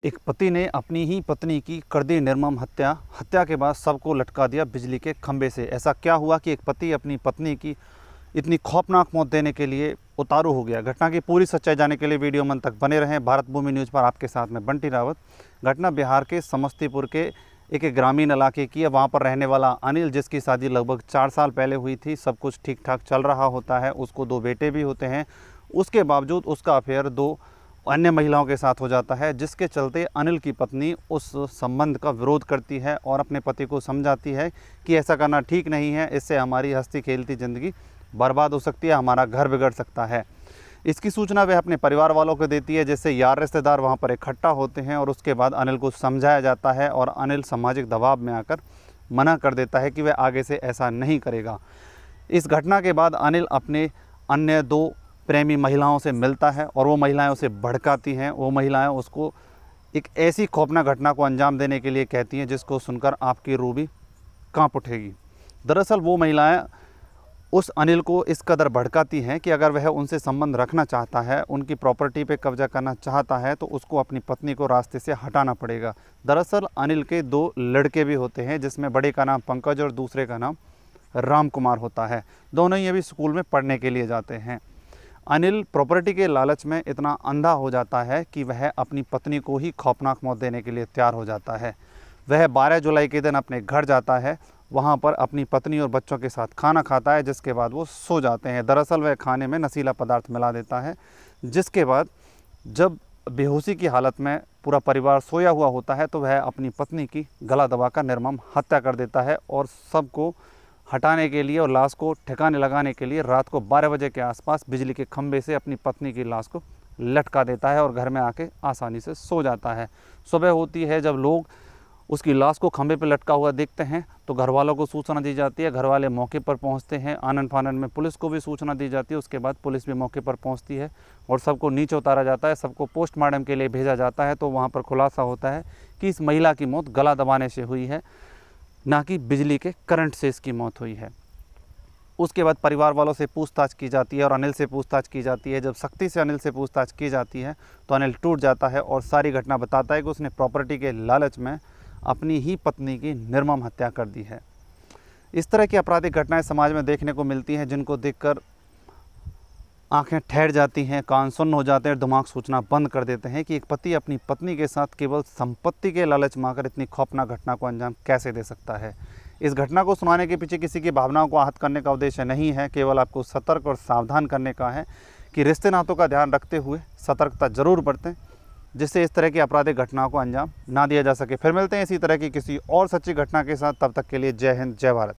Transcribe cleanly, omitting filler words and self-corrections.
एक पति ने अपनी ही पत्नी की कर दी निर्मम हत्या के बाद सबको लटका दिया बिजली के खंभे से। ऐसा क्या हुआ कि एक पति अपनी पत्नी की इतनी खौफनाक मौत देने के लिए उतारू हो गया। घटना की पूरी सच्चाई जानने के लिए वीडियो मन तक बने रहें। भारत भूमि न्यूज़ पर आपके साथ में बंटी रावत। घटना बिहार के समस्तीपुर के एक ग्रामीण इलाके की है। वहाँ पर रहने वाला अनिल, जिसकी शादी लगभग 4 साल पहले हुई थी, सब कुछ ठीक ठाक चल रहा होता है, उसको 2 बेटे भी होते हैं। उसके बावजूद उसका अफेयर 2 अन्य महिलाओं के साथ हो जाता है, जिसके चलते अनिल की पत्नी उस संबंध का विरोध करती है और अपने पति को समझाती है कि ऐसा करना ठीक नहीं है, इससे हमारी हंसती खेलती ज़िंदगी बर्बाद हो सकती है, हमारा घर बिगड़ सकता है। इसकी सूचना वह अपने परिवार वालों को देती है, जिससे यार रिश्तेदार वहां पर इकट्ठा होते हैं और उसके बाद अनिल को समझाया जाता है और अनिल सामाजिक दबाव में आकर मना कर देता है कि वह आगे से ऐसा नहीं करेगा। इस घटना के बाद अनिल अपने अन्य 2 प्रेमी महिलाओं से मिलता है और वो महिलाएं उसे भड़काती हैं। वो महिलाएं उसको एक ऐसी खौफनाक घटना को अंजाम देने के लिए कहती हैं जिसको सुनकर आपकी रूह भी कांप उठेगी। दरअसल वो महिलाएं उस अनिल को इस कदर भड़काती हैं कि अगर वह उनसे संबंध रखना चाहता है, उनकी प्रॉपर्टी पे कब्जा करना चाहता है, तो उसको अपनी पत्नी को रास्ते से हटाना पड़ेगा। दरअसल अनिल के 2 लड़के भी होते हैं, जिसमें बड़े का नाम पंकज और दूसरे का नाम राम कुमार होता है। दोनों ही अभी स्कूल में पढ़ने के लिए जाते हैं। अनिल प्रॉपर्टी के लालच में इतना अंधा हो जाता है कि वह अपनी पत्नी को ही खौफनाक मौत देने के लिए तैयार हो जाता है। वह 12 जुलाई के दिन अपने घर जाता है, वहाँ पर अपनी पत्नी और बच्चों के साथ खाना खाता है, जिसके बाद वो सो जाते हैं। दरअसल वह खाने में नशीला पदार्थ मिला देता है, जिसके बाद जब बेहोशी की हालत में पूरा परिवार सोया हुआ होता है तो वह अपनी पत्नी की गला दबाकर निर्मम हत्या कर देता है और सबको हटाने के लिए और लाश को ठिकाने लगाने के लिए रात को 12 बजे के आसपास बिजली के खंभे से अपनी पत्नी की लाश को लटका देता है और घर में आके आसानी से सो जाता है। सुबह होती है, जब लोग उसकी लाश को खंभे पर लटका हुआ देखते हैं तो घर वालों को सूचना दी जाती है। घर वाले मौके पर पहुंचते हैं। आनन फानन में पुलिस को भी सूचना दी जाती है। उसके बाद पुलिस भी मौके पर पहुंचती है और सबको नीचे उतारा जाता है, सबको पोस्टमार्टम के लिए भेजा जाता है। तो वहाँ पर खुलासा होता है कि इस महिला की मौत गला दबाने से हुई है, ना कि बिजली के करंट से इसकी मौत हुई है। उसके बाद परिवार वालों से पूछताछ की जाती है और अनिल से पूछताछ की जाती है। जब सख्ती से अनिल से पूछताछ की जाती है तो अनिल टूट जाता है और सारी घटना बताता है कि उसने प्रॉपर्टी के लालच में अपनी ही पत्नी की निर्मम हत्या कर दी है। इस तरह की आपराधिक घटनाएं समाज में देखने को मिलती हैं, जिनको देखकर आंखें ठहर जाती हैं, कान सुन्न हो जाते हैं, दिमाग सोचना बंद कर देते हैं कि एक पति अपनी पत्नी के साथ केवल संपत्ति के लालच में आकर इतनी खौफनाक घटना को अंजाम कैसे दे सकता है। इस घटना को सुनाने के पीछे किसी की भावनाओं को आहत करने का उद्देश्य नहीं है, केवल आपको सतर्क और सावधान करने का है कि रिश्ते नातों का ध्यान रखते हुए सतर्कता जरूर बरतें, जिससे इस तरह की आपराधिक घटनाओं को अंजाम ना दिया जा सके। फिर मिलते हैं इसी तरह की किसी और सच्ची घटना के साथ। तब तक के लिए जय हिंद, जय भारत।